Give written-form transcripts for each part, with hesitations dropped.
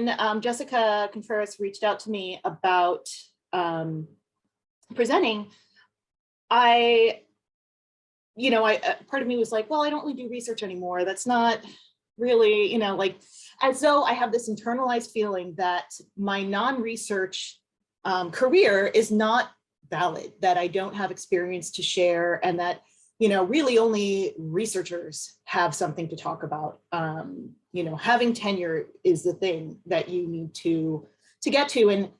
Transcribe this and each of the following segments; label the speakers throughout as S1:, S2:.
S1: when Jessica Contreras reached out to me about presenting, part of me was like, well, I don't really do research anymore. That's not really, like, as though I have this internalized feeling that my non-research career is not valid, that I don't have experience to share, and that, really only researchers have something to talk about. Having tenure is the thing that you need to get to. And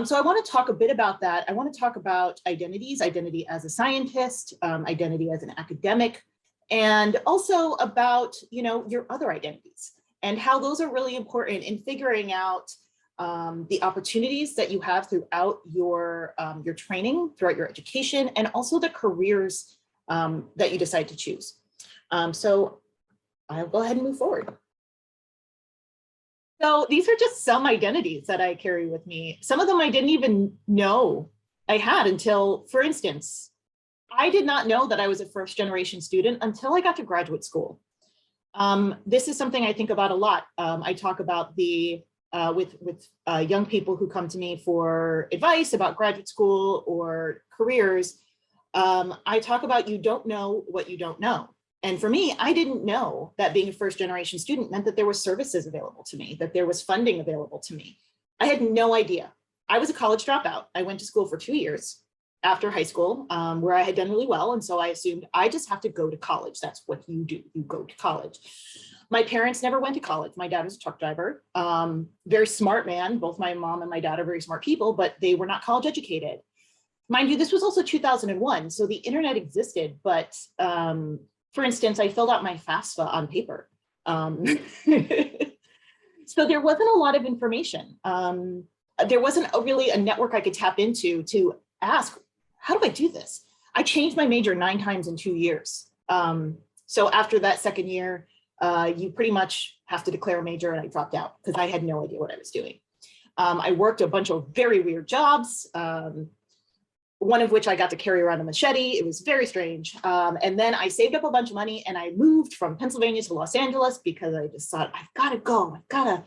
S1: so I want to talk a bit about that. I want to talk about identities, identity as a scientist, identity as an academic, and also about, your other identities and how those are really important in figuring out the opportunities that you have throughout your training, throughout your education, and also the careers that you decide to choose. So I'll go ahead and move forward. So these are just some identities that I carry with me. Some of them I didn't even know I had until, for instance, I did not know that I was a first-generation student until I got to graduate school. This is something I think about a lot. I talk about with young people who come to me for advice about graduate school or careers. I talk about you don't know what you don't know. And for me, I didn't know that being a first-generation student meant that there was services available to me, that there was funding available to me. I had no idea. I was a college dropout. I went to school for 2 years after high school, where I had done really well. And so I assumed I just have to go to college. That's what you do. You go to college. My parents never went to college. My dad was a truck driver, very smart man. Both my mom and my dad are very smart people, but they were not college educated. Mind you, this was also 2001. So the internet existed, but for instance, I filled out my FAFSA on paper. So there wasn't a lot of information. There wasn't really a network I could tap into to ask, how do I do this? I changed my major 9 times in 2 years. So after that second year, you pretty much have to declare a major, and I dropped out because I had no idea what I was doing. I worked a bunch of very weird jobs. One of which I got to carry around a machete. It was very strange. And then I saved up a bunch of money and I moved from Pennsylvania to Los Angeles because I just thought, I've got to go, I've got to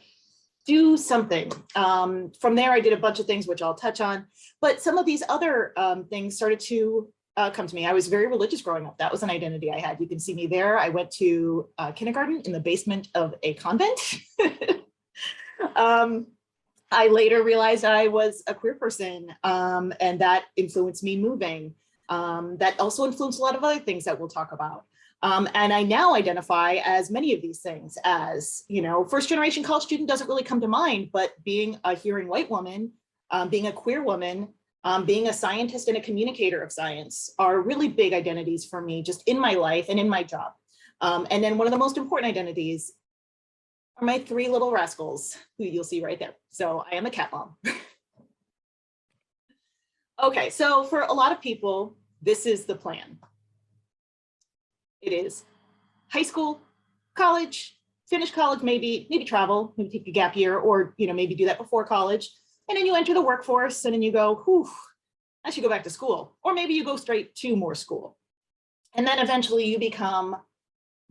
S1: do something. From there, I did a bunch of things, which I'll touch on. But some of these other things started to come to me. I was very religious growing up. That was an identity I had. You can see me there. I went to kindergarten in the basement of a convent. I later realized I was a queer person, and that influenced me moving. That also influenced a lot of other things that we'll talk about. And I now identify as many of these things as, first-generation college student doesn't really come to mind, but being a hearing white woman, being a queer woman, being a scientist and a communicator of science are really big identities for me, just in my life and in my job. And then one of the most important identities are my 3 little rascals, who you'll see right there. So I am a cat mom. Okay, so for a lot of people, this is the plan. It is high school, college, finish college, maybe travel, maybe take a gap year, or maybe do that before college. And then you enter the workforce and then you go, whew, I should go back to school. Or maybe you go straight to more school. And then eventually you become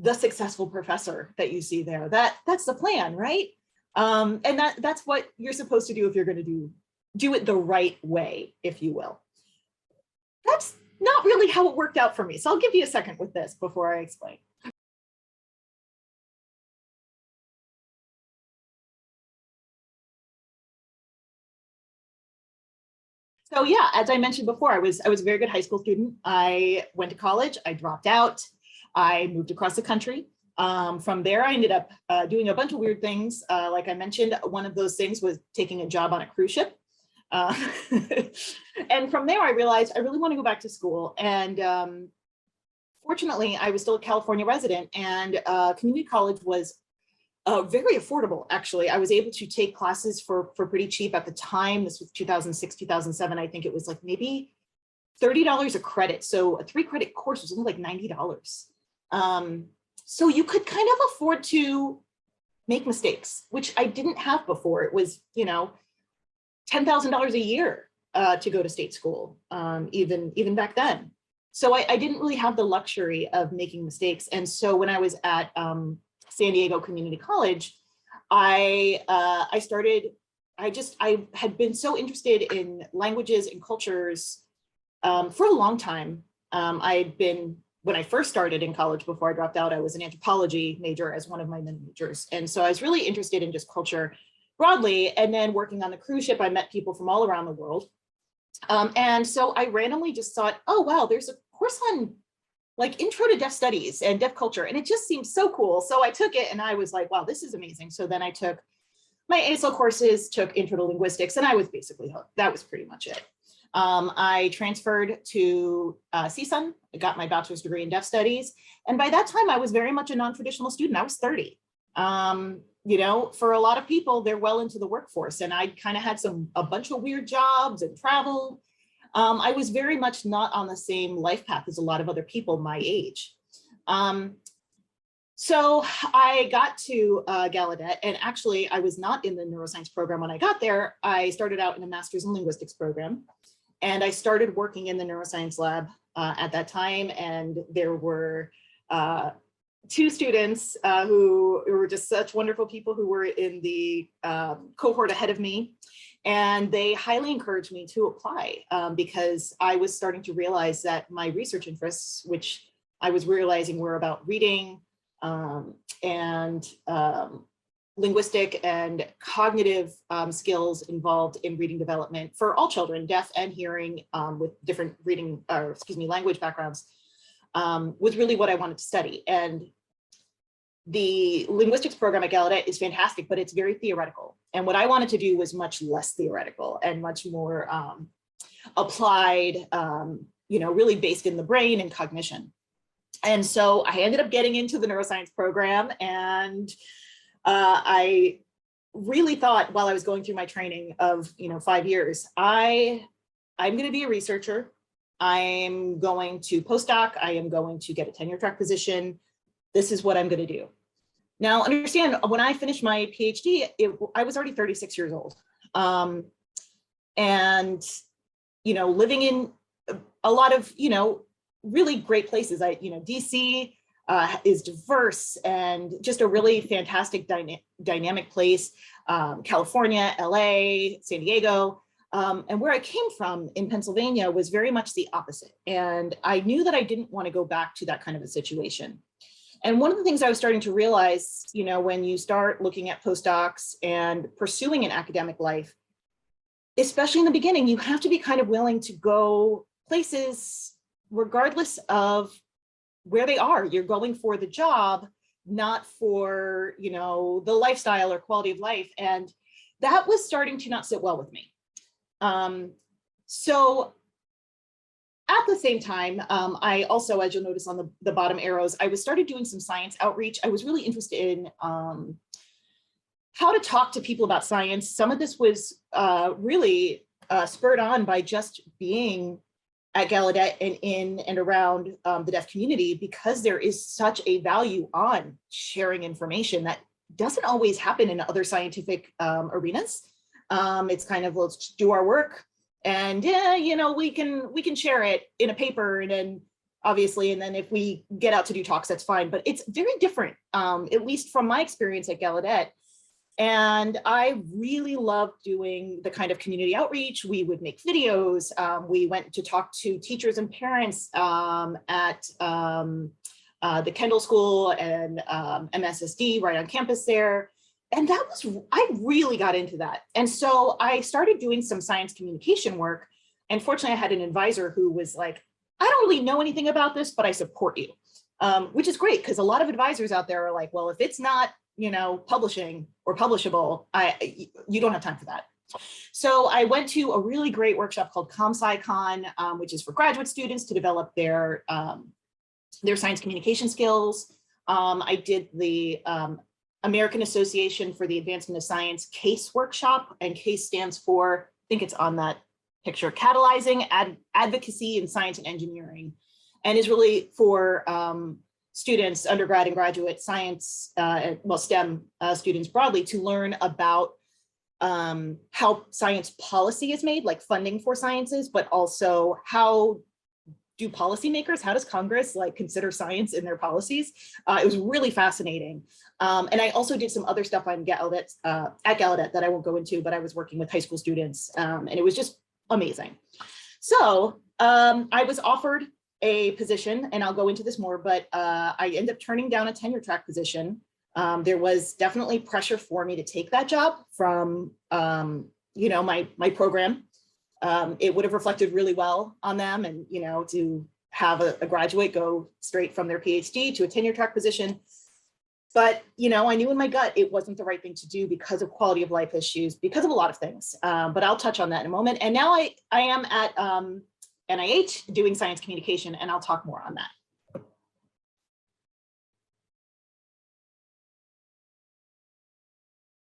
S1: the successful professor that you see there. That's the plan, right? And that's what you're supposed to do if you're going to do it the right way, if you will. That's not really how it worked out for me. So I'll give you a second with this before I explain. So yeah, as I mentioned before, I was a very good high school student. I went to college, I dropped out, I moved across the country. From there, I ended up doing a bunch of weird things. Like I mentioned, one of those things was taking a job on a cruise ship. And from there, I realized I really want to go back to school. And fortunately, I was still a California resident, and community college was very affordable, actually. I was able to take classes for pretty cheap at the time. This was 2006, 2007. I think it was like maybe $30 a credit. So a 3-credit course was only like $90. So you could kind of afford to make mistakes, which I didn't have before. It was, $10,000 a year to go to state school, even back then. So I didn't really have the luxury of making mistakes. And so when I was at San Diego Community College, I had been so interested in languages and cultures for a long time. When I first started in college, before I dropped out, I was an anthropology major as one of my many majors. And so I was really interested in just culture broadly. And then working on the cruise ship, I met people from all around the world. And so I randomly just thought, oh, wow, there's a course on like intro to deaf studies and deaf culture. And it just seemed so cool. So I took it and I was like, wow, this is amazing. So then I took my ASL courses, took intro to linguistics, and I was basically hooked. That was pretty much it. I transferred to CSUN. I got my bachelor's degree in deaf studies. And by that time, I was very much a non-traditional student. I was 30. You know, for a lot of people, they're well into the workforce. And I kind of had a bunch of weird jobs and traveled. I was very much not on the same life path as a lot of other people my age. So I got to Gallaudet, and actually I was not in the neuroscience program when I got there. I started out in a master's in linguistics program, and I started working in the neuroscience lab at that time. And there were two students who were just such wonderful people who were in the cohort ahead of me. And they highly encouraged me to apply because I was starting to realize that my research interests, which I was realizing were about reading, and linguistic and cognitive skills involved in reading development for all children, deaf and hearing, with different language backgrounds, was really what I wanted to study. And the linguistics program at Gallaudet is fantastic, but it's very theoretical. And what I wanted to do was much less theoretical and much more applied, really based in the brain and cognition. And so I ended up getting into the neuroscience program, and I really thought while I was going through my training of 5 years, I'm going to be a researcher. I'm going to postdoc. I am going to get a tenure track position. This is what I'm going to do. Now, understand, when I finished my PhD, I was already 36 years old. And, living in a lot of, really great places. DC is diverse and just a really fantastic dynamic place. California, LA, San Diego. And where I came from in Pennsylvania was very much the opposite. And I knew that I didn't want to go back to that kind of a situation. And one of the things I was starting to realize, when you start looking at postdocs and pursuing an academic life, especially in the beginning, you have to be kind of willing to go places regardless of where they are. You're going for the job, not for, the lifestyle or quality of life. And that was starting to not sit well with me. So at the same time, I also, as you'll notice on the bottom arrows, I was started doing some science outreach. I was really interested in how to talk to people about science. Some of this was really spurred on by just being at Gallaudet and in and around the deaf community, because there is such a value on sharing information that doesn't always happen in other scientific arenas. It's kind of, let's do our work, and we can share it in a paper, and then obviously, and then if we get out to do talks, that's fine. But it's very different, at least from my experience at Gallaudet. And I really loved doing the kind of community outreach. We would make videos. We went to talk to teachers and parents at the Kendall School and MSSD right on campus there. And I really got into that. And so I started doing some science communication work. And fortunately, I had an advisor who was like, I don't really know anything about this, but I support you, which is great, because a lot of advisors out there are like, well, if it's not publishing or publishable, you don't have time for that. So I went to a really great workshop called ComSciCon, which is for graduate students to develop their science communication skills. I did the American Association for the Advancement of Science CASE workshop, and CASE stands for, I think it's on that picture, Catalyzing Advocacy in Science and Engineering, and is really for students, undergrad and graduate science, STEM students broadly, to learn about how science policy is made, like funding for sciences, but also how do policymakers, how does Congress like consider science in their policies? It was really fascinating. And I also did some other stuff on Gallaudet, at Gallaudet that I won't go into, but I was working with high school students, and it was just amazing. So I was offered a position, and I'll go into this more, but I ended up turning down a tenure track position. There was definitely pressure for me to take that job from, you know, my program. It would have reflected really well on them, and, you know, to have a graduate go straight from their PhD to a tenure track position. But, you know, I knew in my gut it wasn't the right thing to do because of quality of life issues, because of a lot of things. But I'll touch on that in a moment. And now I am at NIH doing science communication, and I'll talk more on that.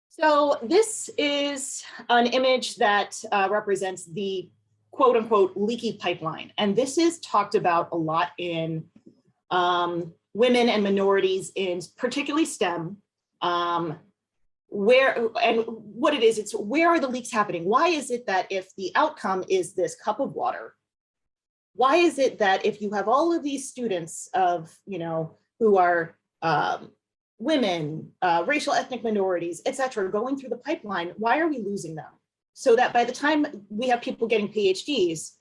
S1: So this is an image that represents the quote unquote leaky pipeline. And this is talked about a lot in women and minorities in particularly STEM, where and what it is, it's where are the leaks happening? Why is it that if the outcome is this cup of water, why is it that if you have all of these students of, you know, who are women, racial ethnic minorities, et cetera, going through the pipeline, why are we losing them? So that by the time we have people getting PhDs,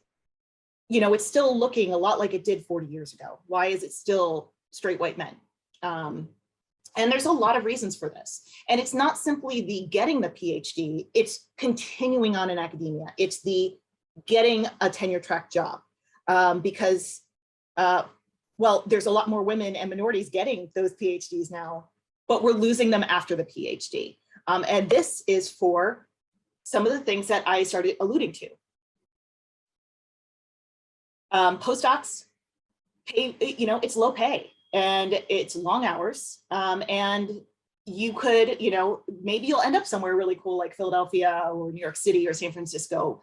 S1: you know, it's still looking a lot like it did 40 years ago. Why is it still straight white men? And there's a lot of reasons for this. And it's not simply the getting the PhD, it's continuing on in academia. It's the getting a tenure track job because, well, there's a lot more women and minorities getting those PhDs now, but we're losing them after the PhD. And this is for some of the things that I started alluding to. Postdocs pay, you know, it's low pay and it's long hours. And you could, you know, maybe you'll end up somewhere really cool like Philadelphia or New York City or San Francisco,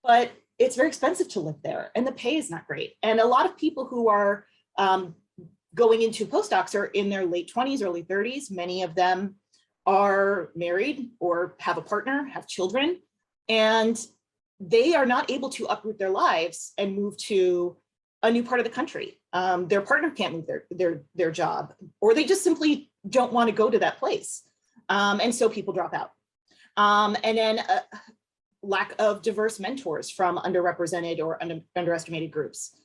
S1: but it's very expensive to live there and the pay is not great. And a lot of people who are going into postdocs are in their late 20s, early 30s. Many of them are married or have a partner, have children, and they are not able to uproot their lives and move to a new part of the country. Their partner can't move their job, or they just simply don't want to go to that place. And so people drop out. And then lack of diverse mentors from underrepresented or underestimated groups.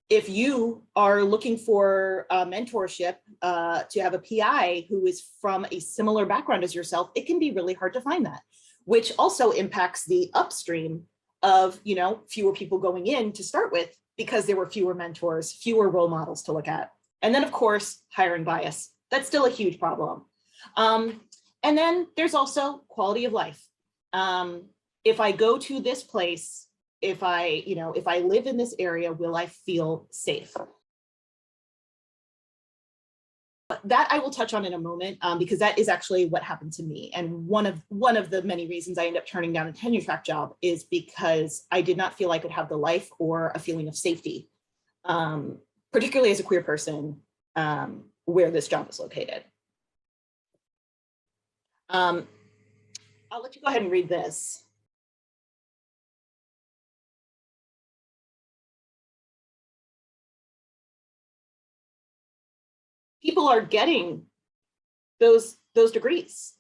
S1: If you are looking for mentorship to have a PI who is from a similar background as yourself, it can be really hard to find that, which also impacts the upstream of, you know, fewer people going in to start with because there were fewer mentors, fewer role models to look at. And then of course, hiring bias. That's still a huge problem. And then there's also quality of life. If I go to this place, if I live in this area, will I feel safe? That I will touch on in a moment because that is actually what happened to me. And one of the many reasons I ended up turning down a tenure track job is because I did not feel I could have the life or a feeling of safety, particularly as a queer person, where this job is located. I'll let you go ahead and read this. People are getting those degrees,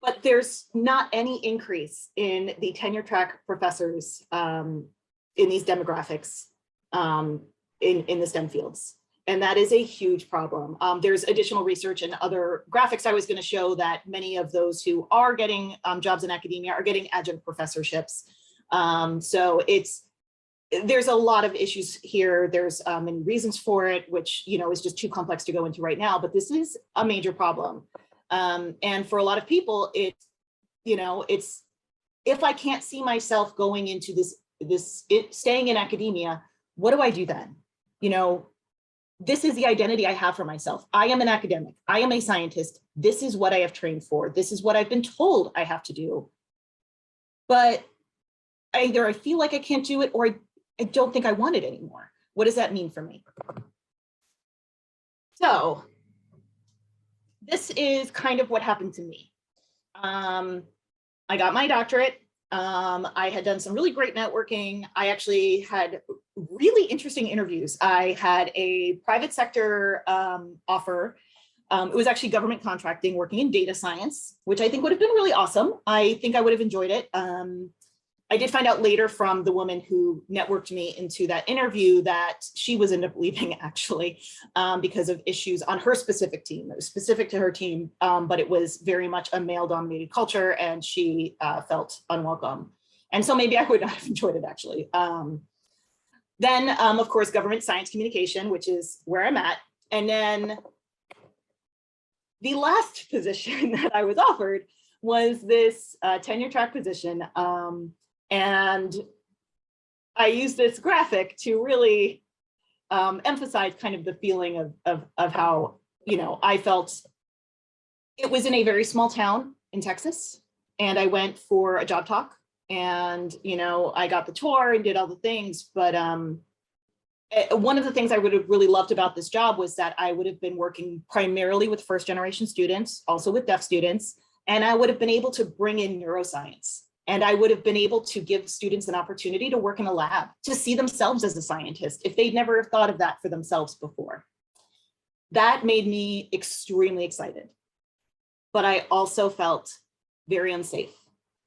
S1: but there's not any increase in the tenure track professors in these demographics in the STEM fields. And that is a huge problem. There's additional research and other graphics I was going to show that many of those who are getting jobs in academia are getting adjunct professorships. So there's a lot of issues here. There's many reasons for it, which, you know, is just too complex to go into right now, but this is a major problem. And for a lot of people, it's, you know, it's, if I can't see myself going into staying in academia, what do I do then? You know, this is the identity I have for myself. I am an academic. I am a scientist. This is what I have trained for. This is what I've been told I have to do. But either I feel like I can't do it or I don't think I want it anymore. What does that mean for me? So this is kind of what happened to me. I got my doctorate. I had done some really great networking. I actually had really interesting interviews. I had a private sector offer. It was actually government contracting, working in data science, which I think would have been really awesome. I think I would have enjoyed it. I did find out later from the woman who networked me into that interview that she was ended up leaving actually because of issues on her specific team. It was specific to her team, but it was very much a male-dominated culture, and she felt unwelcome. And so maybe I would not have enjoyed it actually. Then, of course, government science communication, which is where I'm at. And then the last position that I was offered was this tenure track position. And I use this graphic to really emphasize kind of the feeling of how, you know, I felt. It was in a very small town in Texas, and I went for a job talk, and, you know, I got the tour and did all the things. But one of the things I would have really loved about this job was that I would have been working primarily with first generation students, also with deaf students, and I would have been able to bring in neuroscience. And I would have been able to give students an opportunity to work in a lab, to see themselves as a scientist if they'd never thought of that for themselves before. That made me extremely excited. But I also felt very unsafe.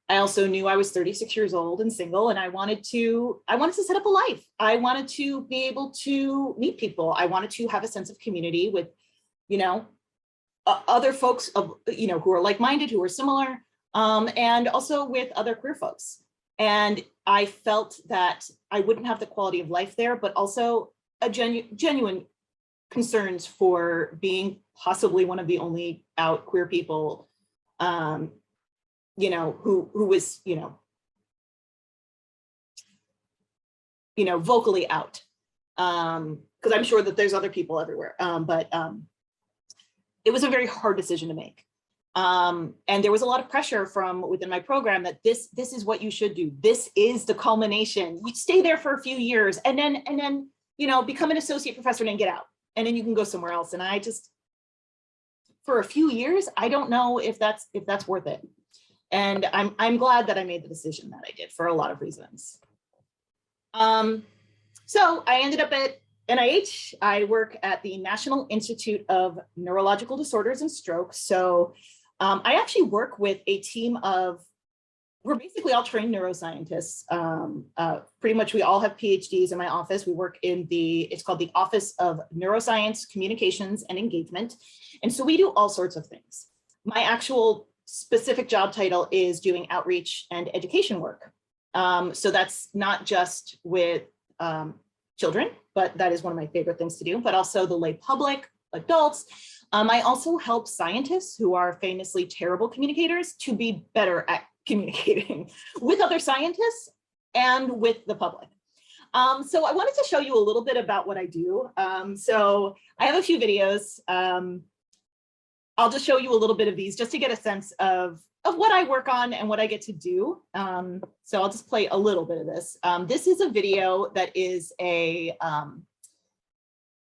S1: I also knew I was 36 years old and single, and I wanted to set up a life. I wanted to be able to meet people. I wanted to have a sense of community with, you know, other folks of, you know, who are like-minded, who are similar. And also with other queer folks. And I felt that I wouldn't have the quality of life there, but also a genuine concerns for being possibly one of the only out queer people, you know, who was, you know, vocally out. Because I'm sure that there's other people everywhere, but it was a very hard decision to make. And there was a lot of pressure from within my program that this is what you should do. This is the culmination. You stay there for a few years and then, you know, become an associate professor and then get out, and then you can go somewhere else. And I just, for a few years, I don't know if that's worth it. And I'm glad that I made the decision that I did for a lot of reasons. So I ended up at NIH. I work at the National Institute of Neurological Disorders and Stroke. So I actually work with a team of, we're basically all trained neuroscientists. Pretty much we all have PhDs in my office. We work in it's called the Office of Neuroscience, Communications, and Engagement. And so we do all sorts of things. My actual specific job title is doing outreach and education work. So that's not just with children, but that is one of my favorite things to do, but also the lay public, adults. I also help scientists who are famously terrible communicators to be better at communicating with other scientists and with the public. So I wanted to show you a little bit about what I do. So I have a few videos. I'll just show you a little bit of these just to get a sense of what I work on and what I get to do. So I'll just play a little bit of this. This is a video that is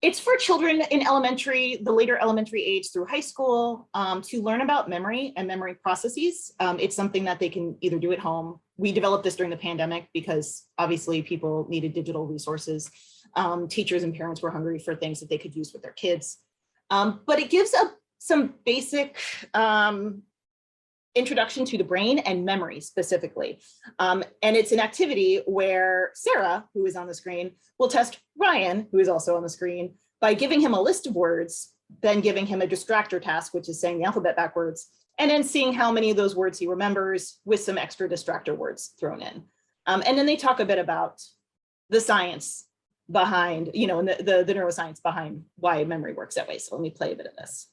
S1: it's for children in elementary, the later elementary age through high school, to learn about memory and memory processes. It's something that they can either do at home. We developed this during the pandemic because obviously people needed digital resources. Teachers and parents were hungry for things that they could use with their kids. But it gives some basic introduction to the brain and memory specifically. And it's an activity where Sarah, who is on the screen, will test Ryan, who is also on the screen, by giving him a list of words, then giving him a distractor task, which is saying the alphabet backwards, and then seeing how many of those words he remembers with some extra distractor words thrown in. And then they talk a bit about the science behind, you know, and the neuroscience behind why memory works that way. So let me play a bit of this.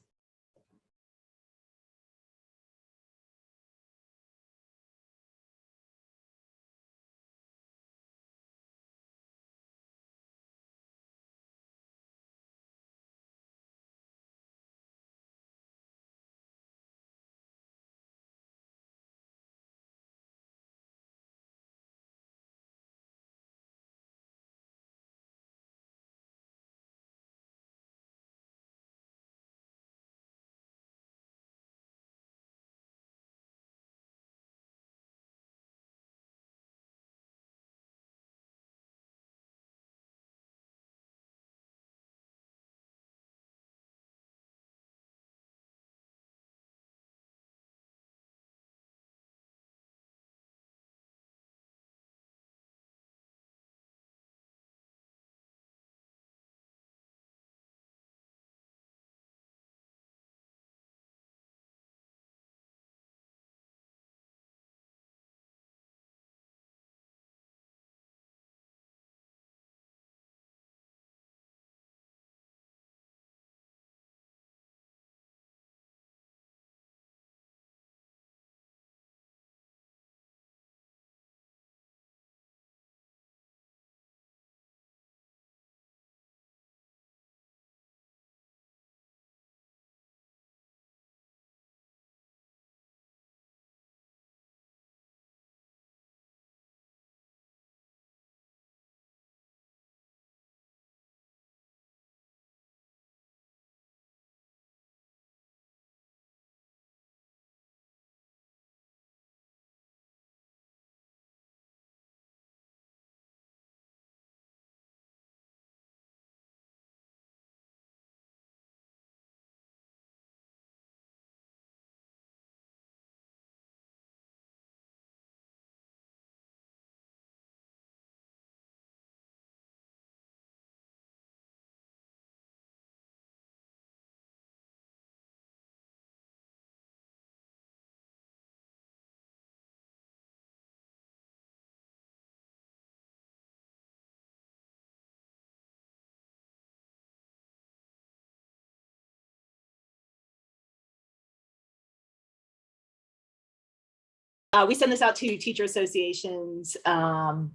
S1: We send this out to teacher associations and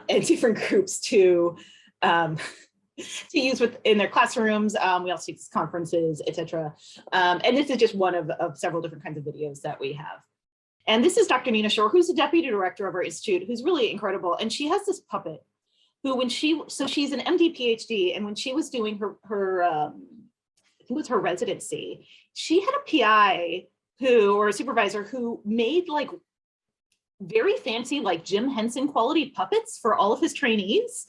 S1: different groups to use in their classrooms. We also take conferences, etc. And this is just one of several different kinds of videos that we have. And this is Dr. Nina Shore, who's the deputy director of our institute, who's really incredible. And she has this puppet who, so she's an MD PhD, and when she was doing her I think it was her residency, she had a PI or a supervisor who made like very fancy, like Jim Henson quality puppets for all of his trainees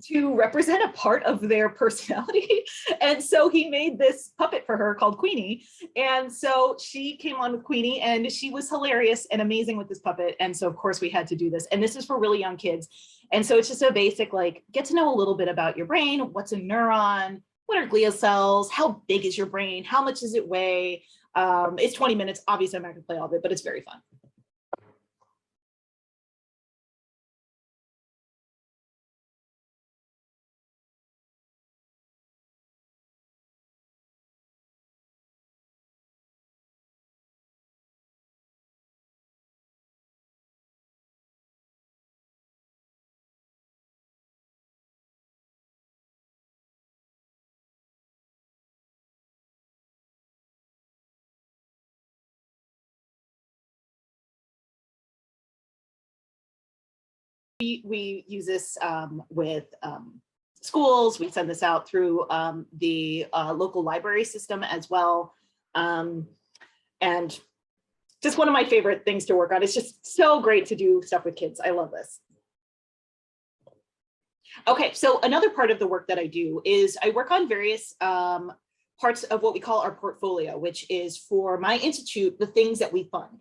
S1: to represent a part of their personality. And so he made this puppet for her called Queenie. And so she came on with Queenie, and she was hilarious and amazing with this puppet. And so of course we had to do this. And this is for really young kids. And so it's just a basic, like, get to know a little bit about your brain. What's a neuron? What are glial cells? How big is your brain? How much does it weigh? It's 20 minutes. Obviously I'm not gonna play all of it, but it's very fun. We use this with schools. We send this out through the local library system as well. And just one of my favorite things to work on. It's just so great to do stuff with kids. I love this. Okay, so another part of the work that I do is I work on various parts of what we call our portfolio, which is for my institute, the things that we fund.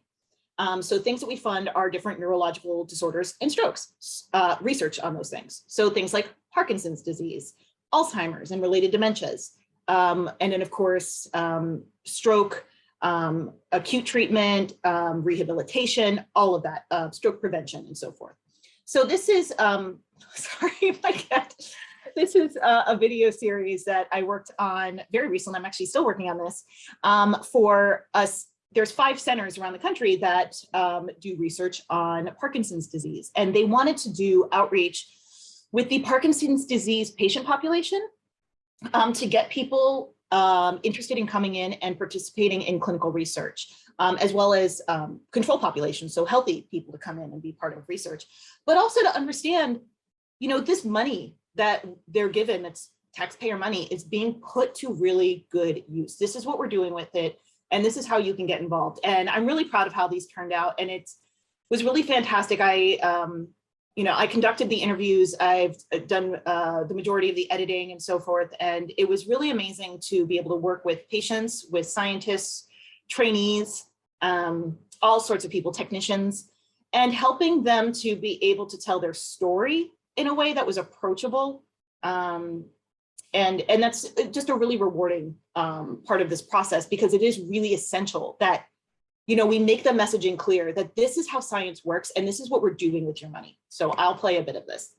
S1: So things that we fund are different neurological disorders and strokes, research on those things. So things like Parkinson's disease, Alzheimer's and related dementias. And then of course, stroke, acute treatment, rehabilitation, all of that, stroke prevention and so forth. So this is, sorry, my cat. This is a video series that I worked on very recently. I'm actually still working on this for us. There's 5 centers around the country that do research on Parkinson's disease, and they wanted to do outreach with the Parkinson's disease patient population to get people interested in coming in and participating in clinical research, as well as control populations, so healthy people to come in and be part of research, but also to understand, you know, this money that they're given, that's taxpayer money, is being put to really good use. This is what we're doing with it. And this is how you can get involved. And I'm really proud of how these turned out. And it was really fantastic. I conducted the interviews. I've done the majority of the editing and so forth. And it was really amazing to be able to work with patients, with scientists, trainees, all sorts of people, technicians, and helping them to be able to tell their story in a way that was approachable. And that's just a really rewarding part of this process, because it is really essential that, you know, we make the messaging clear that this is how science works and this is what we're doing with your money. So I'll play a bit of this.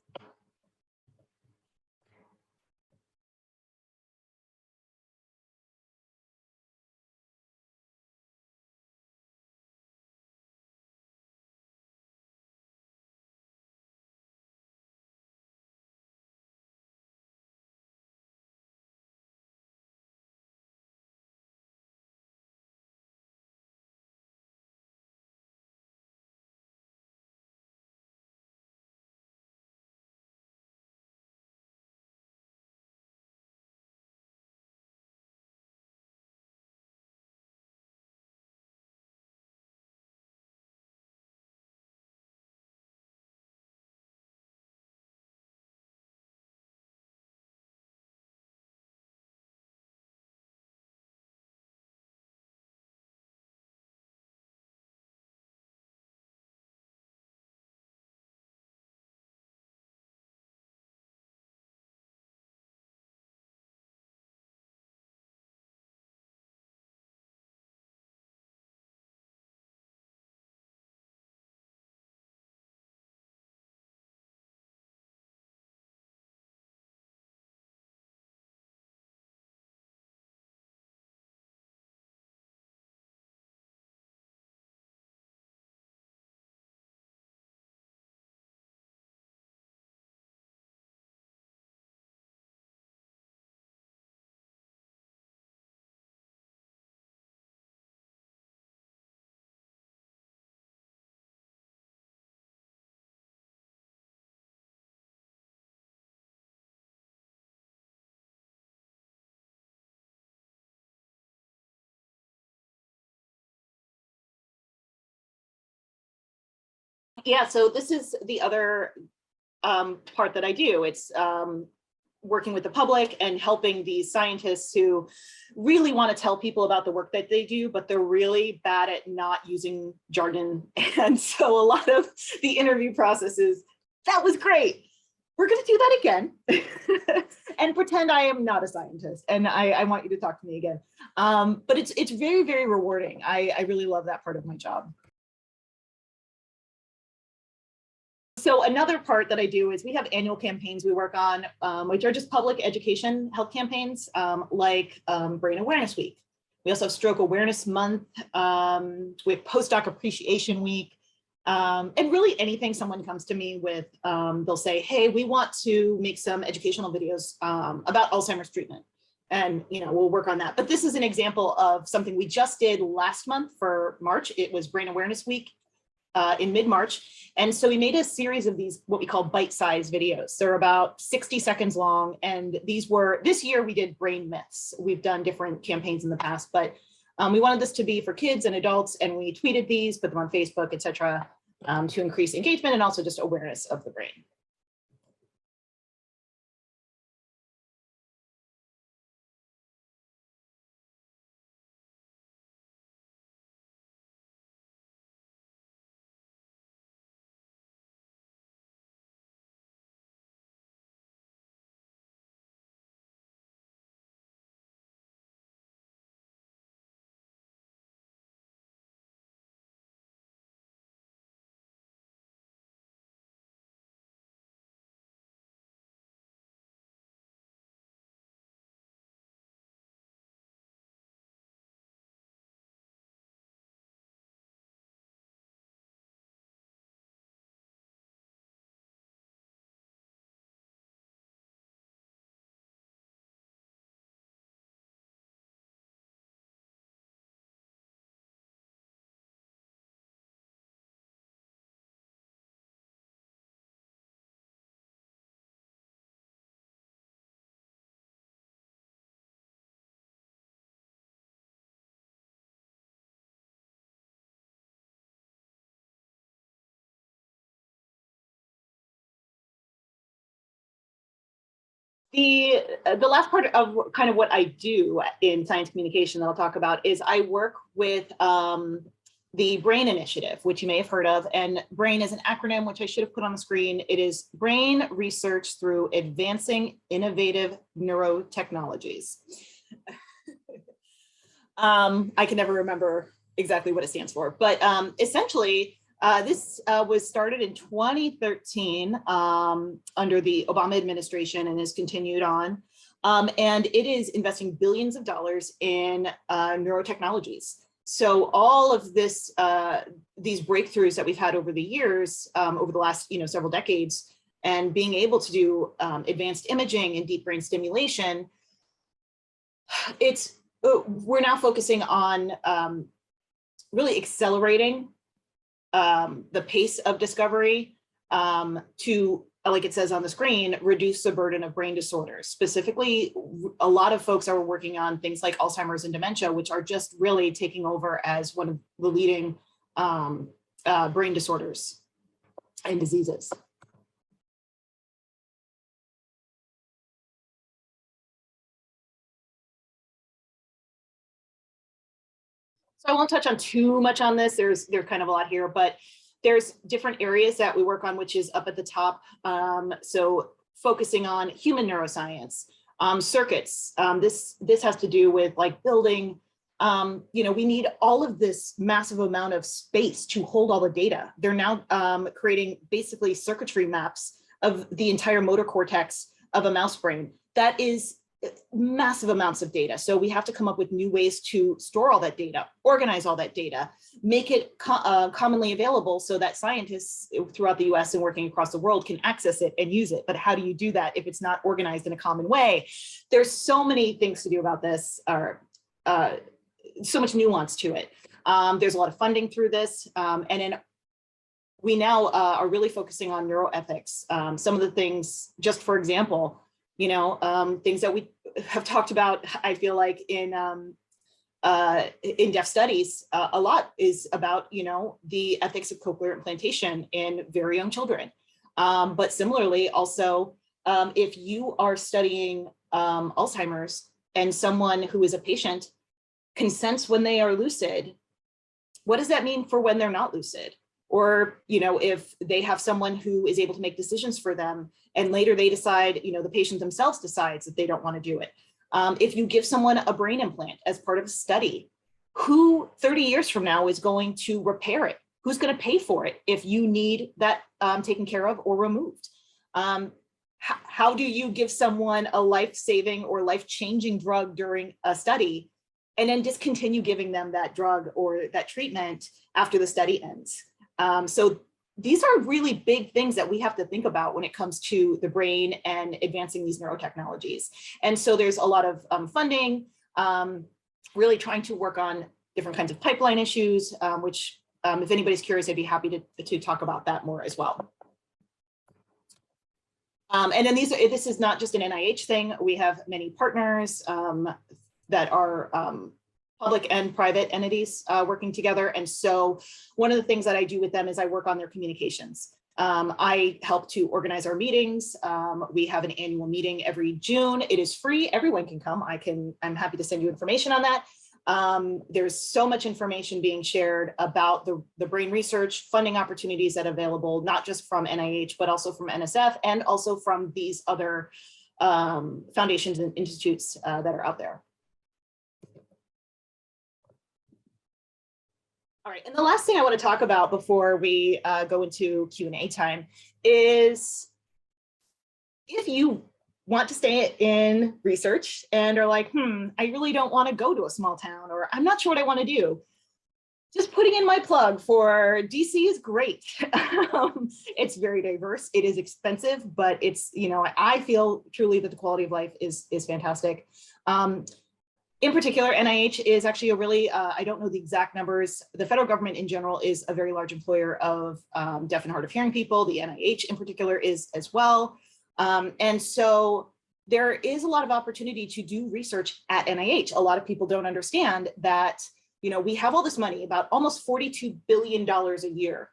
S1: Yeah, so this is the other part that I do. It's working with the public and helping these scientists who really want to tell people about the work that they do, but they're really bad at not using jargon. And so a lot of the interview process is, that was great. We're going to do that again and pretend I am not a scientist. And I want you to talk to me again. But it's very, very rewarding. I really love that part of my job. So another part that I do is we have annual campaigns we work on, which are just public education health campaigns, like Brain Awareness Week. We also have Stroke Awareness Month. We have Postdoc Appreciation Week. And really anything someone comes to me with, they'll say, hey, we want to make some educational videos about Alzheimer's treatment. And we'll work on that. But this is an example of something we just did last month for March. It was Brain Awareness Week in mid-March. And so we made a series of these, what we call bite-sized videos. They're about 60 seconds long. And this year we did brain myths. We've done different campaigns in the past, but we wanted this to be for kids and adults. And we tweeted these, put them on Facebook, et cetera, to increase engagement and also just awareness of the brain. The last part of kind of what I do in science communication that I'll talk about is I work with the BRAIN initiative, which you may have heard of. And BRAIN is an acronym, which I should have put on the screen. It is Brain Research Through Advancing Innovative Neurotechnologies. I can never remember exactly what it stands for, but essentially, this was started in 2013 under the Obama administration and has continued on. And it is investing billions of dollars in neurotechnologies. So all of this, these breakthroughs that we've had over the years, over the last several decades, and being able to do advanced imaging and deep brain stimulation, we're now focusing on really accelerating the pace of discovery to, like it says on the screen, reduce the burden of brain disorders. Specifically, a lot of folks are working on things like Alzheimer's and dementia, which are just really taking over as one of the leading brain disorders and diseases. So I won't touch on too much on this. There's kind of a lot here, but there's different areas that we work on, which is up at the top. So focusing on human neuroscience, circuits. This has to do with like building, we need all of this massive amount of space to hold all the data. They're now creating basically circuitry maps of the entire motor cortex of a mouse brain. That is massive amounts of data. So we have to come up with new ways to store all that data, organize all that data, make it commonly available so that scientists throughout the US and working across the world can access it and use it. But how do you do that if it's not organized in a common way? There's so many things to do about this, or so much nuance to it. There's a lot of funding through this. We now are really focusing on neuroethics. Some of the things, just for example, things that we have talked about, I feel like in in-depth studies, a lot is about, the ethics of cochlear implantation in very young children. But similarly, also, if you are studying Alzheimer's and someone who is a patient consents when they are lucid, what does that mean for when they're not lucid? Or, if they have someone who is able to make decisions for them and later they decide, the patient themselves decides that they don't want to do it. If you give someone a brain implant as part of a study, who 30 years from now is going to repair it? Who's going to pay for it if you need that taken care of or removed? How do you give someone a life-saving or life-changing drug during a study and then discontinue giving them that drug or that treatment after the study ends? So these are really big things that we have to think about when it comes to the brain and advancing these neurotechnologies. And so there's a lot of funding, really trying to work on different kinds of pipeline issues, which if anybody's curious, I'd be happy to talk about that more as well. And then this is not just an NIH thing. We have many partners that are public and private entities working together. And so one of the things that I do with them is I work on their communications. I help to organize our meetings. We have an annual meeting every June. It is free. Everyone can come. I'm happy to send you information on that. There's so much information being shared about the brain research funding opportunities that are available, not just from NIH, but also from NSF and also from these other foundations and institutes that are out there. All right, and the last thing I want to talk about before we go into Q&A time is if you want to stay in research and are like, I really don't want to go to a small town, or I'm not sure what I want to do. Just putting in my plug for DC is great. It's very diverse. It is expensive, but it's, I feel truly that the quality of life is fantastic. In particular, NIH is actually a really, I don't know the exact numbers. The federal government in general is a very large employer of deaf and hard of hearing people. The NIH in particular is as well. And so there is a lot of opportunity to do research at NIH. A lot of people don't understand that, we have all this money, about almost $42 billion a year,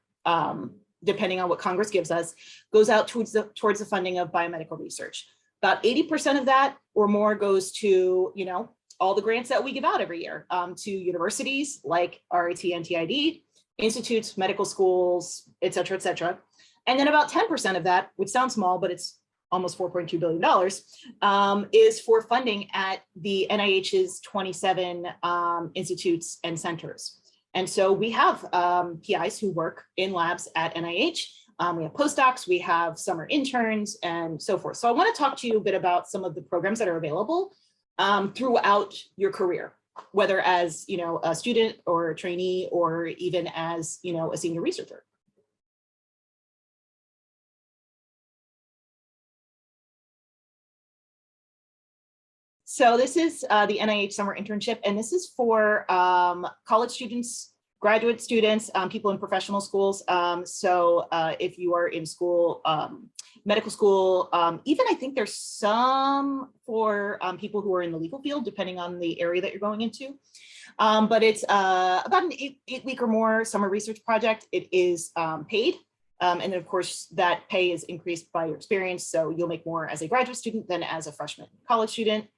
S1: depending on what Congress gives us, goes out towards the funding of biomedical research. About 80% of that or more goes to, all the grants that we give out every year to universities like RIT and TID, institutes, medical schools, et cetera, et cetera. And then about 10% of that, which sounds small, but it's almost $4.2 billion, is for funding at the NIH's 27 institutes and centers. And so we have PIs who work in labs at NIH. We have postdocs, we have summer interns, and so forth. So I want to talk to you a bit about some of the programs that are available throughout your career, whether as a student or a trainee, or even as a senior researcher. So this is the NIH summer internship, and this is for college students, graduate students, people in professional schools. So if you are in school, medical school, even I think there's some for people who are in the legal field, depending on the area that you're going into. But it's about an eight week or more summer research project. It is paid. And then of course that pay is increased by your experience. So you'll make more as a graduate student than as a freshman college student.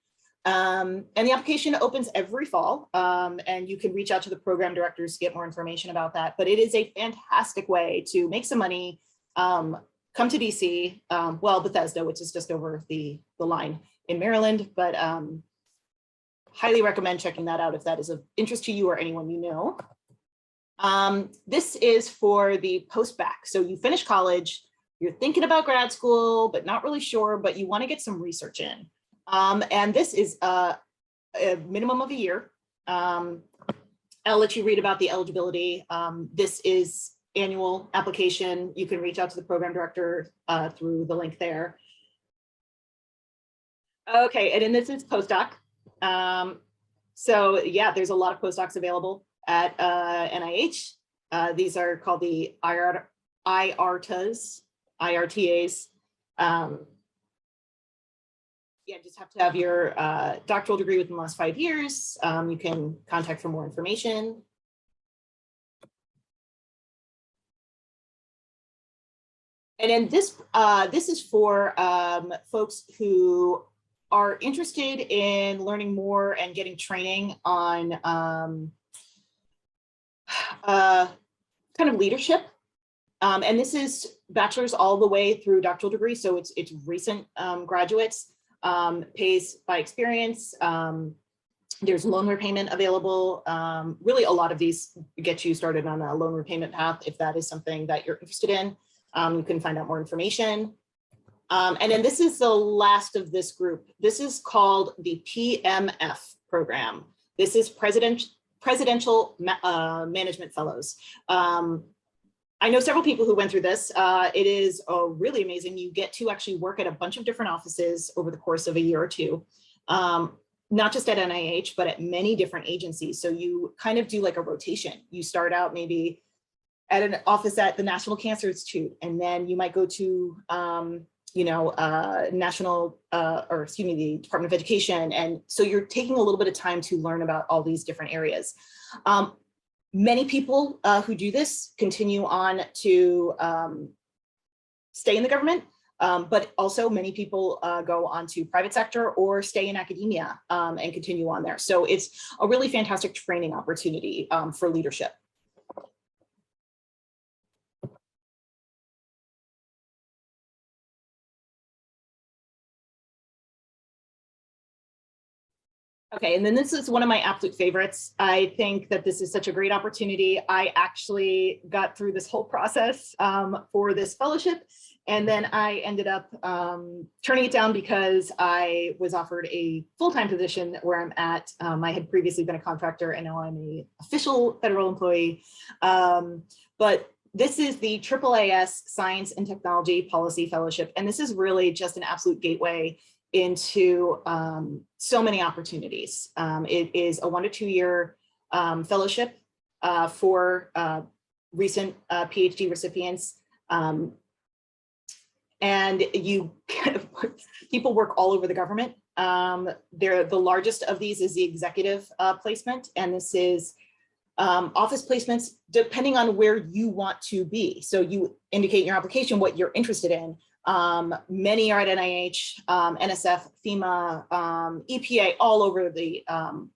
S1: And the application opens every fall, and you can reach out to the program directors to get more information about that. But it is a fantastic way to make some money, come to DC, well, Bethesda, which is just over the line in Maryland, but highly recommend checking that out if that is of interest to you or anyone you know. This is for the post-bac. So you finish college, you're thinking about grad school, but not really sure, but you want to get some research in. And this is a minimum of a year. I'll let you read about the eligibility. This is annual application. You can reach out to the program director through the link there. Okay, and then this is postdoc. So yeah, there's a lot of postdocs available at NIH. These are called the IRTAs. yeah, just have to have your doctoral degree within the last 5 years. You can contact for more information. And then this is for folks who are interested in learning more and getting training on kind of leadership. And this is bachelor's all the way through doctoral degree. So it's recent graduates, pays by experience. There's loan repayment available. Really, a lot of these get you started on a loan repayment path if that is something that you're interested in. You can find out more information. And then this is the last of this group. This is called the PMF program. This is Presidential Management Fellows. I know several people who went through this. It is really amazing. You get to actually work at a bunch of different offices over the course of a year or two, not just at NIH, but at many different agencies. So you kind of do like a rotation. You start out maybe at an office at the National Cancer Institute, and then you might go to, national, the Department of Education. And so you're taking a little bit of time to learn about all these different areas. Many people who do this continue on to stay in the government, but also many people go on to private sector or stay in academia and continue on there. So it's a really fantastic training opportunity for leadership. Okay, and then this is one of my absolute favorites. I think that this is such a great opportunity. I actually got through this whole process for this fellowship, and then I ended up turning it down because I was offered a full-time position where I'm at. I had previously been a contractor, and now I'm an official federal employee. But this is the AAAS Science and Technology Policy Fellowship, and this is really just an absolute gateway into so many opportunities. It is a 1 to 2 year fellowship for recent PhD recipients. And people work all over the government. The largest of these is the executive placement, and this is office placements depending on where you want to be. So you indicate in your application what you're interested in. Many are at NIH, NSF, FEMA, EPA, all over the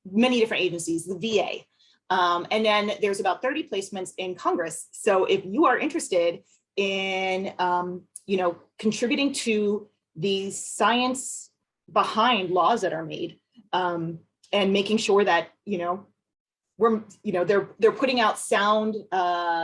S1: many different agencies, the VA. And then there's about 30 placements in Congress. So if you are interested in, contributing to the science behind laws that are made, and making sure that, they're putting out sound,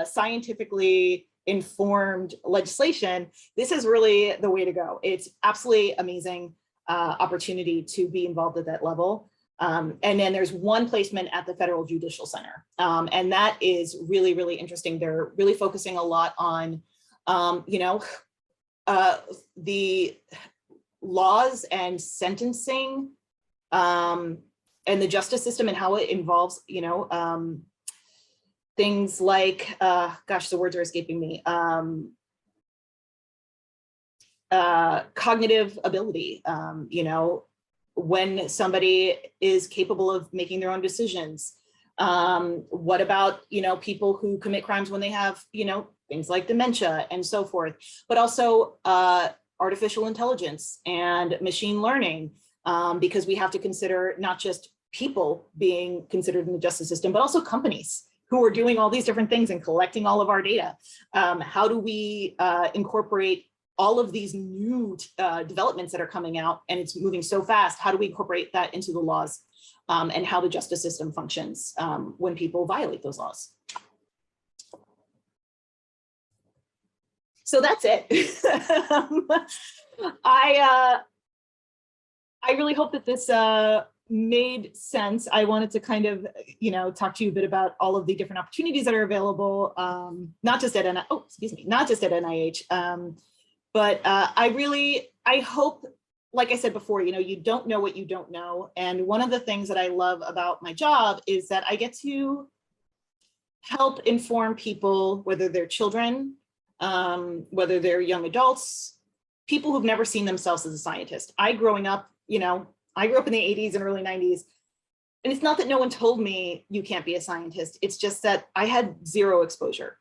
S1: scientifically informed legislation, this is really the way to go. It's absolutely amazing opportunity to be involved at that level. And then there's one placement at the Federal Judicial Center. And that is really, really interesting. They're really focusing a lot on, the laws and sentencing and the justice system and how it involves, things like, the words are escaping me, cognitive ability, when somebody is capable of making their own decisions. What about, people who commit crimes when they have, things like dementia and so forth, but also artificial intelligence and machine learning, because we have to consider not just people being considered in the justice system, but also companies who are doing all these different things and collecting all of our data. How do we incorporate all of these new developments that are coming out, and it's moving so fast? How do we incorporate that into the laws and how the justice system functions when people violate those laws? So that's it. I really hope that this made sense. I wanted to kind of, talk to you a bit about all of the different opportunities that are available, not just at NIH, but I hope, like I said before, you don't know what you don't know. And one of the things that I love about my job is that I get to help inform people, whether they're children, whether they're young adults, people who've never seen themselves as a scientist. I, growing up, you know, I grew up in the 80s and early 90s. And it's not that no one told me you can't be a scientist. It's just that I had zero exposure.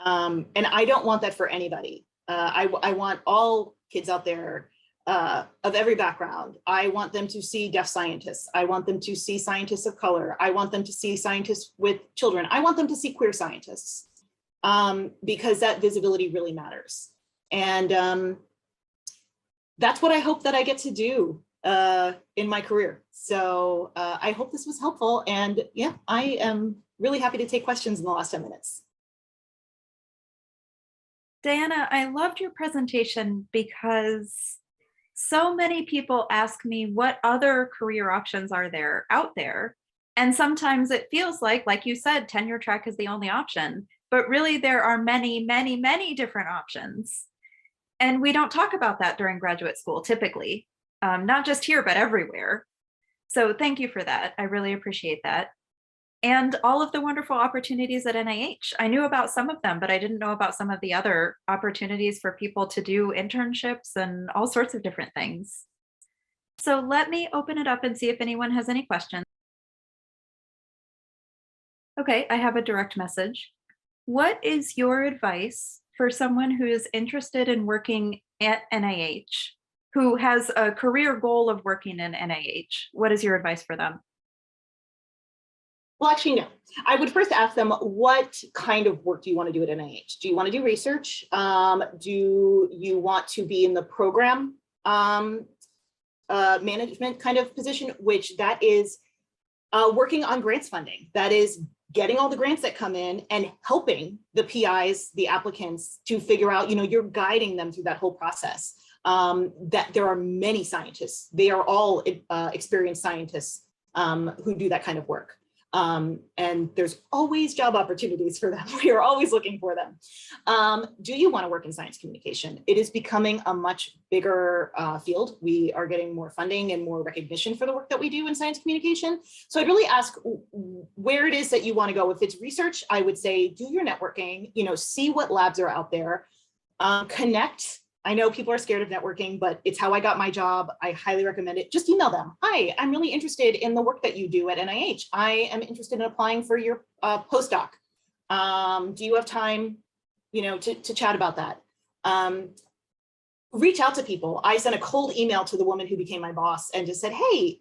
S1: And I don't want that for anybody. I want all kids out there of every background. I want them to see deaf scientists. I want them to see scientists of color. I want them to see scientists with children. I want them to see queer scientists because that visibility really matters. And that's what I hope that I get to do in my career. So I hope this was helpful. And yeah, I am really happy to take questions in the last 10 minutes.
S2: Diana, I loved your presentation because so many people ask me what other career options are there out there. And sometimes it feels like you said, tenure track is the only option, but really there are many, many, many different options. And we don't talk about that during graduate school, typically, not just here, but everywhere. So thank you for that. I really appreciate that. And all of the wonderful opportunities at NIH. I knew about some of them, but I didn't know about some of the other opportunities for people to do internships and all sorts of different things. So let me open it up and see if anyone has any questions. Okay, I have a direct message. What is your advice for someone who is interested in working at NIH, who has a career goal of working in NIH? What is your advice for them?
S1: Well, actually, no. I would first ask them, what kind of work do you want to do at NIH? Do you want to do research? Do you want to be in the program management kind of position, which that is working on grants funding? That is getting all the grants that come in and helping the PIs, the applicants, to figure out, you're guiding them through that whole process. That there are many scientists. They are all experienced scientists who do that kind of work. And there's always job opportunities for them. We are always looking for them. Do you want to work in science communication? It is becoming a much bigger field. We are getting more funding and more recognition for the work that we do in science communication. So I'd really ask where it is that you want to go. If it's research, I would say do your networking, see what labs are out there, connect. I know people are scared of networking, but it's how I got my job. I highly recommend it. Just email them. Hi, I'm really interested in the work that you do at NIH. I am interested in applying for your postdoc. Do you have time, to chat about that? Reach out to people. I sent a cold email to the woman who became my boss and just said, hey,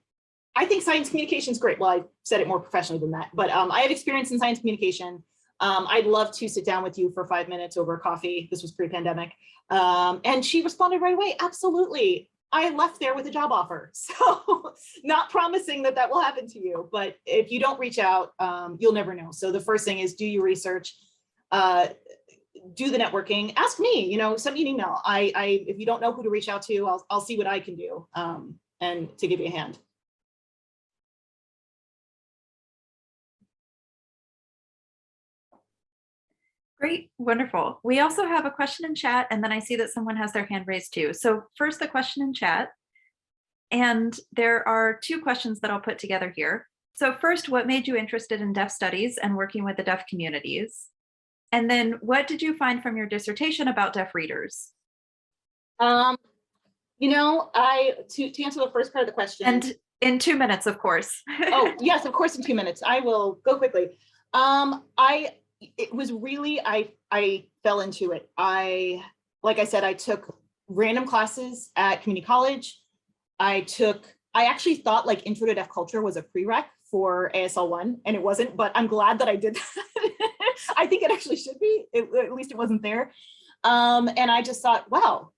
S1: I think science communication is great. Well, I said it more professionally than that, but I have experience in science communication. I'd love to sit down with you for 5 minutes over a coffee. This was pre-pandemic. And she responded right away. Absolutely. I left there with a job offer. So not promising that that will happen to you, but if you don't reach out, you'll never know. So the first thing is do your research, do the networking, ask me, send me an email. If you don't know who to reach out to, I'll see what I can do and to give you a hand.
S2: Great, wonderful. We also have a question in chat, and then I see that someone has their hand raised too. So first the question in chat, and there are 2 questions that I'll put together here. So first, what made you interested in deaf studies and working with the deaf communities? And then what did you find from your dissertation about deaf readers?
S1: To answer the first part of the question.
S2: And in 2 minutes, of course.
S1: Oh, yes, of course, in 2 minutes. I will go quickly. It was really, I fell into it. Like I said, I took random classes at community college. I actually thought like Intro to Deaf Culture was a prereq for ASL 1, and it wasn't, but I'm glad that I did that. I think it actually should be, at least it wasn't there. And I just thought, wow,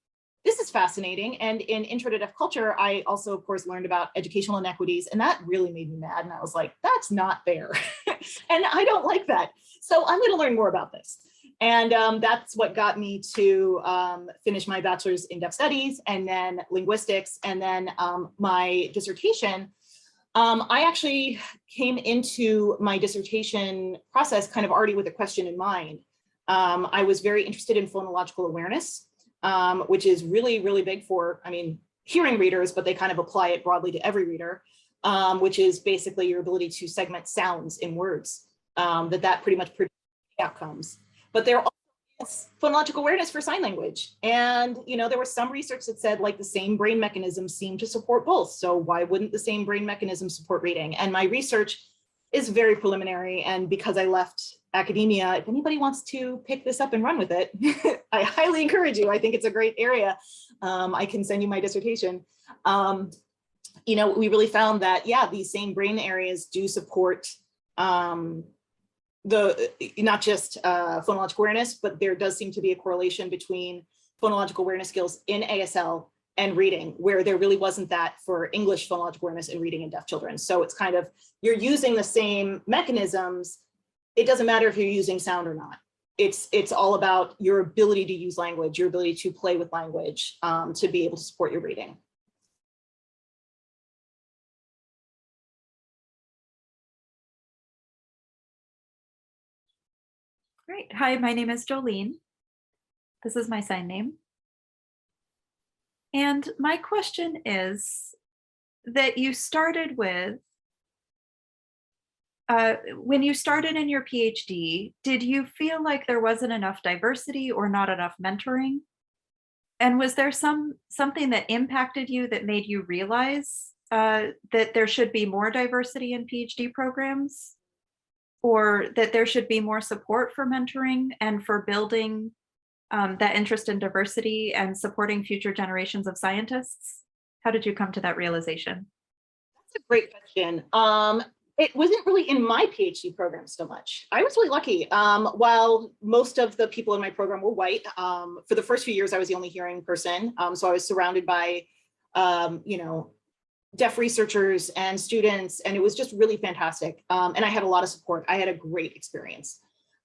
S1: this is fascinating. And in Intro to Deaf Culture, I also, of course, learned about educational inequities, and that really made me mad. And I was like, that's not fair. And I don't like that. So I'm going to learn more about this. And that's what got me to finish my bachelor's in deaf studies and then linguistics. And then my dissertation, I actually came into my dissertation process kind of already with a question in mind. I was very interested in phonological awareness, which is really, really big for, hearing readers, but they kind of apply it broadly to every reader, which is basically your ability to segment sounds in words, that pretty much predicts outcomes. But there Yes, phonological awareness for sign language. And, there was some research that said like the same brain mechanisms seem to support both. So why wouldn't the same brain mechanism support reading? And my research is very preliminary. And because I left academia, if anybody wants to pick this up and run with it, I highly encourage you. I think it's a great area. I can send you my dissertation. We really found that, yeah, these same brain areas do support not just phonological awareness, but there does seem to be a correlation between phonological awareness skills in ASL and reading, where there really wasn't that for English phonological awareness in reading in deaf children. So it's kind of, you're using the same mechanisms. It doesn't matter if you're using sound or not. It's all about your ability to use language, your ability to play with language, to be able to support your reading.
S2: Great. Hi, my name is Jolene. This is my sign name. And my question is that you started with, when you started in your PhD, did you feel like there wasn't enough diversity or not enough mentoring? And was there something that impacted you that made you realize that there should be more diversity in PhD programs? Or that there should be more support for mentoring and for building that interest in diversity and supporting future generations of scientists? How did you come to that realization?
S1: That's a great question. It wasn't really in my PhD program so much. I was really lucky. While most of the people in my program were white, for the first few years, I was the only hearing person. So I was surrounded by, deaf researchers and students, and it was just really fantastic. And I had a lot of support. I had a great experience.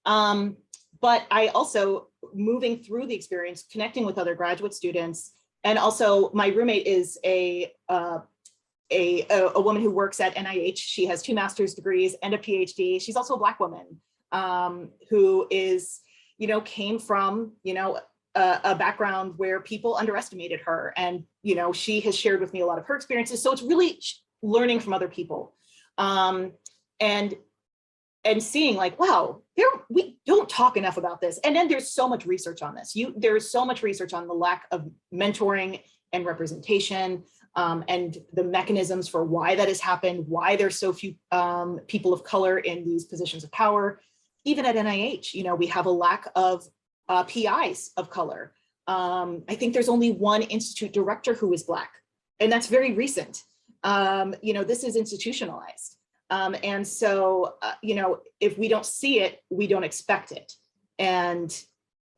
S1: But I also, moving through the experience, connecting with other graduate students, and also my roommate is a woman who works at NIH. She has 2 master's degrees and a PhD. She's also a Black woman who is, came from, a background where people underestimated her. And, she has shared with me a lot of her experiences. So it's really learning from other people. And seeing like, wow, we don't talk enough about this. And then there's so much research on this. There's so much research on the lack of mentoring and representation, and the mechanisms for why that has happened, why there's so few people of color in these positions of power. Even at NIH, we have a lack of PIs of color. I think there's only one institute director who is Black, and that's very recent. This is institutionalized. And so, if we don't see it, we don't expect it. And,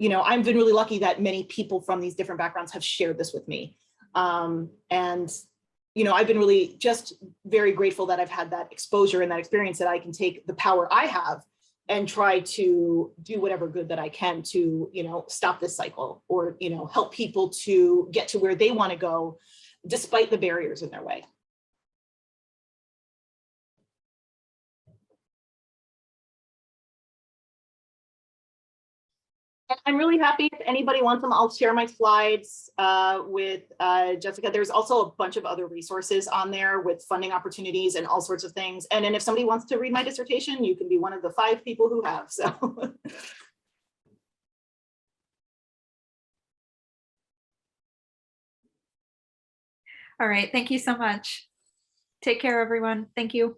S1: I've been really lucky that many people from these different backgrounds have shared this with me. And, I've been really just very grateful that I've had that exposure and that experience, that I can take the power I have and try to do whatever good that I can to, stop this cycle, or, help people to get to where they want to go, despite the barriers in their way. And I'm really happy if anybody wants them. I'll share my slides with Jessica. There's also a bunch of other resources on there with funding opportunities and all sorts of things. And then if somebody wants to read my dissertation, you can be one of the 5 people who have. So.
S2: All right. Thank you so much. Take care, everyone. Thank you.